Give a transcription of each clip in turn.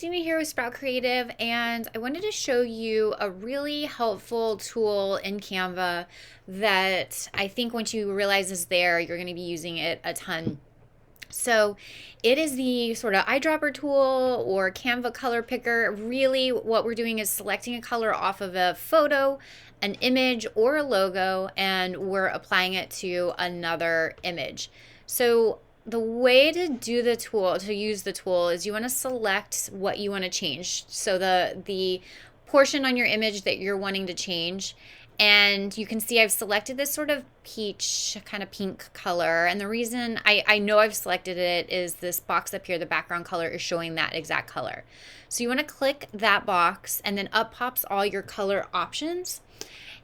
Kristina here with Sprout Creative, and I wanted to show you a really helpful tool in Canva that I think once you realize is there, you're going to be using it a ton. So it is the sort of eyedropper tool or Canva color picker. Really, what we're doing is selecting a color off of a photo, an image, or a logo, and we're applying it to another image. So the way to do the tool, to use the tool, is you want to select what you want to change. So the portion on your image that you're wanting to change, and you can see I've selected this sort of peach, kind of pink color. And the reason I know I've selected it is this box up here, the background color is showing that exact color. So you want to click that box, and then up pops all your color options.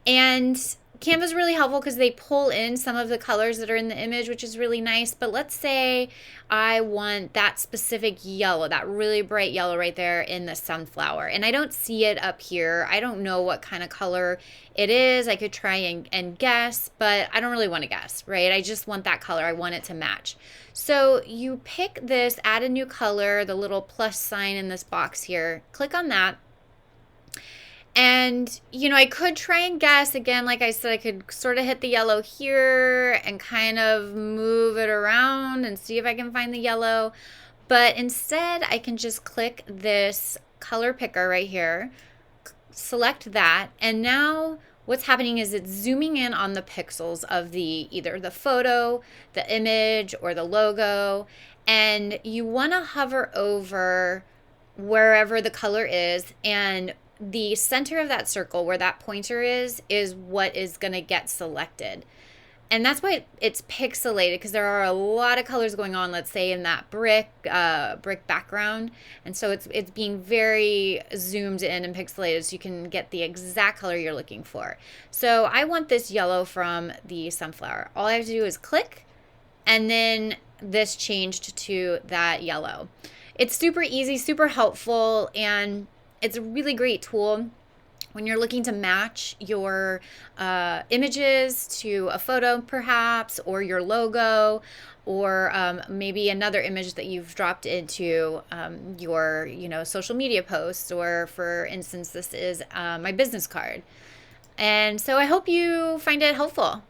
And Canva's really helpful because they pull in some of the colors that are in the image, which is really nice. But let's say I want that specific yellow, that really bright yellow right there in the sunflower. And I don't see it up here. I don't know what kind of color it is. I could try and guess, but I don't really want to guess, right? I just want that color. I want it to match. So you pick this, add a new color, the little plus sign in this box here. Click on that. And, I could try and guess. Again, like I said, I could sort of hit the yellow here and kind of move it around and see if I can find the yellow. But instead, I can just click this color picker right here, select that, and now what's happening is it's zooming in on the pixels of either the photo, the image, or the logo. And you want to hover over wherever the color is, and the center of that circle where that pointer is what is going to get selected. And that's why it's pixelated, because there are a lot of colors going on, let's say in that brick background. And so it's being very zoomed in and pixelated so you can get the exact color you're looking for. So I want this yellow from the sunflower. All I have to do is click, and then this changed to that yellow. It's super easy, super helpful, and it's a really great tool when you're looking to match your images to a photo perhaps, or your logo, or maybe another image that you've dropped into your social media posts, or for instance, this is my business card. And so I hope you find it helpful.